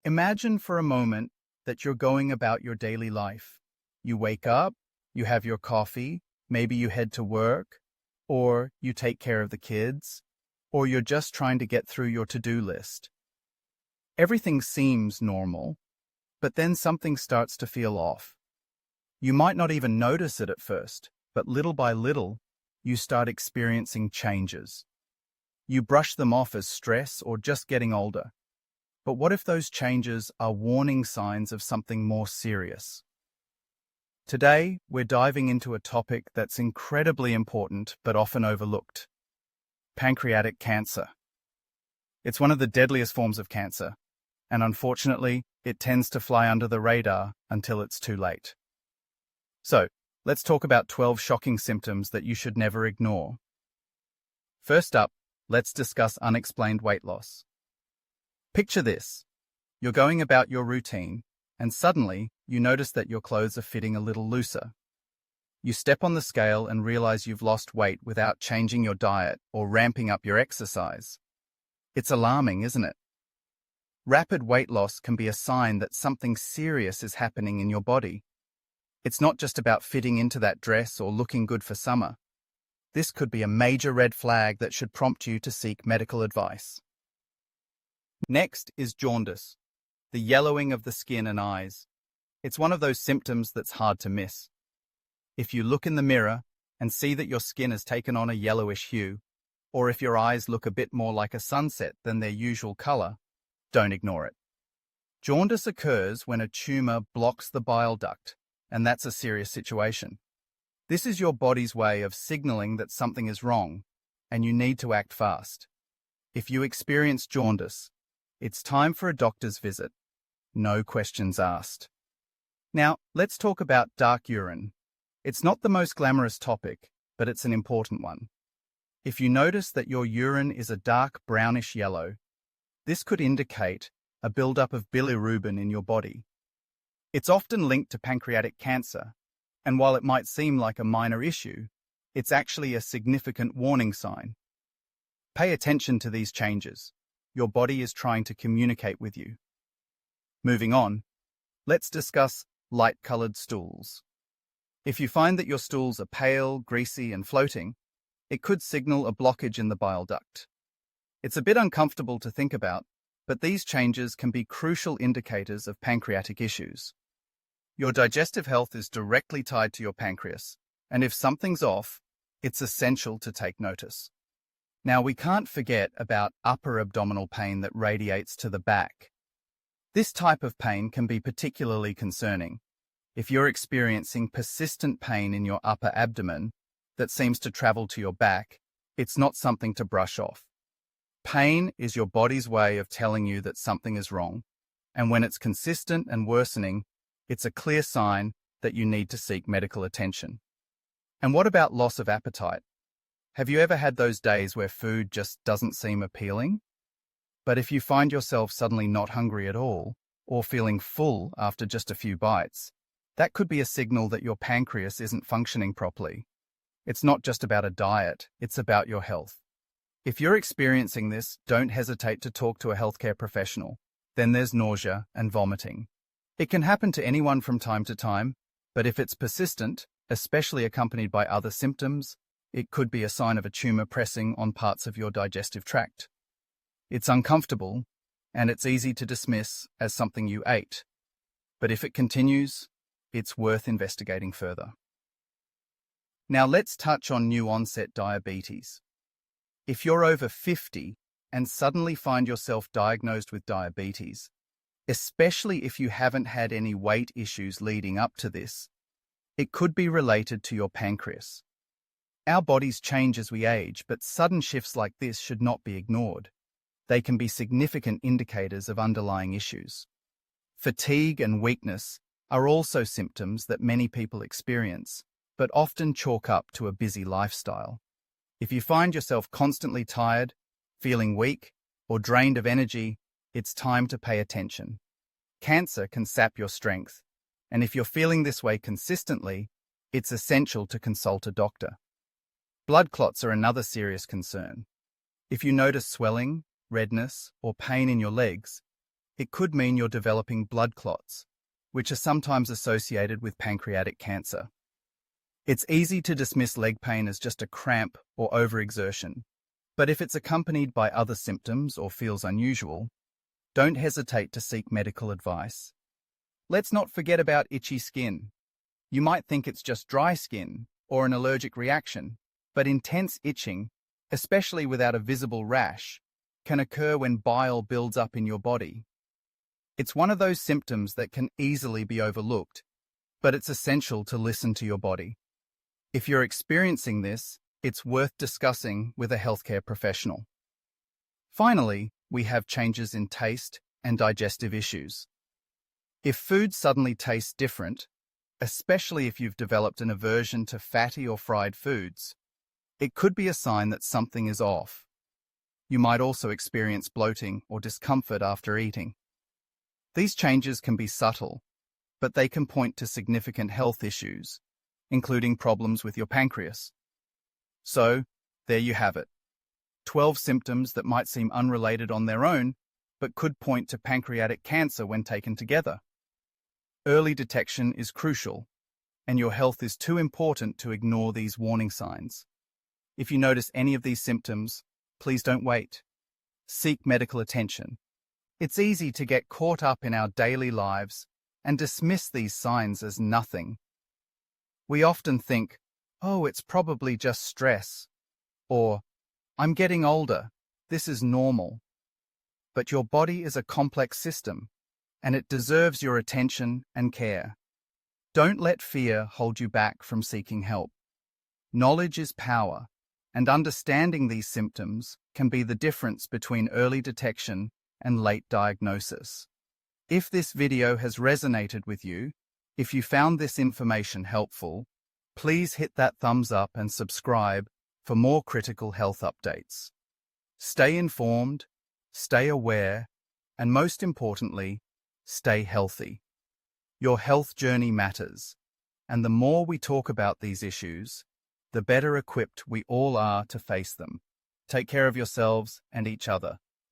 Imagine for a moment that you're going about your daily life. You wake up, you have your coffee, maybe you head to work, or you take care of the kids, or you're just trying to get through your to-do list. Everything seems normal, but then something starts to feel off. You might not even notice it at first, but little by little, you start experiencing changes. You brush them off as stress or just getting older. But what if those changes are warning signs of something more serious? Today, we're diving into a topic that's incredibly important but often overlooked: pancreatic cancer. It's one of the deadliest forms of cancer, and unfortunately, it tends to fly under the radar until it's too late. So, let's talk about 12 shocking symptoms that you should never ignore. First up, let's discuss unexplained weight loss. Picture this. You're going about your routine, and suddenly you notice that your clothes are fitting a little looser. You step on the scale and realize you've lost weight without changing your diet or ramping up your exercise. It's alarming, isn't it? Rapid weight loss can be a sign that something serious is happening in your body. It's not just about fitting into that dress or looking good for summer. This could be a major red flag that should prompt you to seek medical advice. Next is jaundice, the yellowing of the skin and eyes. It's one of those symptoms that's hard to miss. If you look in the mirror and see that your skin has taken on a yellowish hue, or if your eyes look a bit more like a sunset than their usual color, don't ignore it. Jaundice occurs when a tumor blocks the bile duct, and that's a serious situation. This is your body's way of signaling that something is wrong, and you need to act fast. If you experience jaundice, it's time for a doctor's visit. No questions asked. Now, let's talk about dark urine. It's not the most glamorous topic, but it's an important one. If you notice that your urine is a dark brownish yellow, this could indicate a buildup of bilirubin in your body. It's often linked to pancreatic cancer, and while it might seem like a minor issue, it's actually a significant warning sign. Pay attention to these changes. Your body is trying to communicate with you. Moving on, let's discuss light-colored stools. If you find that your stools are pale, greasy, and floating, it could signal a blockage in the bile duct. It's a bit uncomfortable to think about, but these changes can be crucial indicators of pancreatic issues. Your digestive health is directly tied to your pancreas, and if something's off, it's essential to take notice. Now, we can't forget about upper abdominal pain that radiates to the back. This type of pain can be particularly concerning. If you're experiencing persistent pain in your upper abdomen that seems to travel to your back, it's not something to brush off. Pain is your body's way of telling you that something is wrong, and when it's consistent and worsening, it's a clear sign that you need to seek medical attention. And what about loss of appetite? Have you ever had those days where food just doesn't seem appealing? But if you find yourself suddenly not hungry at all, or feeling full after just a few bites, that could be a signal that your pancreas isn't functioning properly. It's not just about a diet, it's about your health. If you're experiencing this, don't hesitate to talk to a healthcare professional. Then there's nausea and vomiting. It can happen to anyone from time to time, but if it's persistent, especially accompanied by other symptoms, it could be a sign of a tumor pressing on parts of your digestive tract. It's uncomfortable, and it's easy to dismiss as something you ate. But if it continues, it's worth investigating further. Now let's touch on new-onset diabetes. If you're over 50 and suddenly find yourself diagnosed with diabetes, especially if you haven't had any weight issues leading up to this, it could be related to your pancreas. Our bodies change as we age, but sudden shifts like this should not be ignored. They can be significant indicators of underlying issues. Fatigue and weakness are also symptoms that many people experience, but often chalk up to a busy lifestyle. If you find yourself constantly tired, feeling weak, or drained of energy, it's time to pay attention. Cancer can sap your strength, and if you're feeling this way consistently, it's essential to consult a doctor. Blood clots are another serious concern. If you notice swelling, redness, or pain in your legs, it could mean you're developing blood clots, which are sometimes associated with pancreatic cancer. It's easy to dismiss leg pain as just a cramp or overexertion, but if it's accompanied by other symptoms or feels unusual, don't hesitate to seek medical advice. Let's not forget about itchy skin. You might think it's just dry skin or an allergic reaction, but intense itching, especially without a visible rash, can occur when bile builds up in your body. It's one of those symptoms that can easily be overlooked, but it's essential to listen to your body. If you're experiencing this, it's worth discussing with a healthcare professional. Finally, we have changes in taste and digestive issues. If food suddenly tastes different, especially if you've developed an aversion to fatty or fried foods, it could be a sign that something is off. You might also experience bloating or discomfort after eating. These changes can be subtle, but they can point to significant health issues, including problems with your pancreas. So, there you have it. 12 symptoms that might seem unrelated on their own, but could point to pancreatic cancer when taken together. Early detection is crucial, and your health is too important to ignore these warning signs. If you notice any of these symptoms, please don't wait. Seek medical attention. It's easy to get caught up in our daily lives and dismiss these signs as nothing. We often think, oh, it's probably just stress, or I'm getting older, this is normal. But your body is a complex system, and it deserves your attention and care. Don't let fear hold you back from seeking help. Knowledge is power, and understanding these symptoms can be the difference between early detection and late diagnosis. If this video has resonated with you, if you found this information helpful, please hit that thumbs up and subscribe for more critical health updates. Stay informed, stay aware, and most importantly, stay healthy. Your health journey matters, and the more we talk about these issues, the better equipped we all are to face them. Take care of yourselves and each other.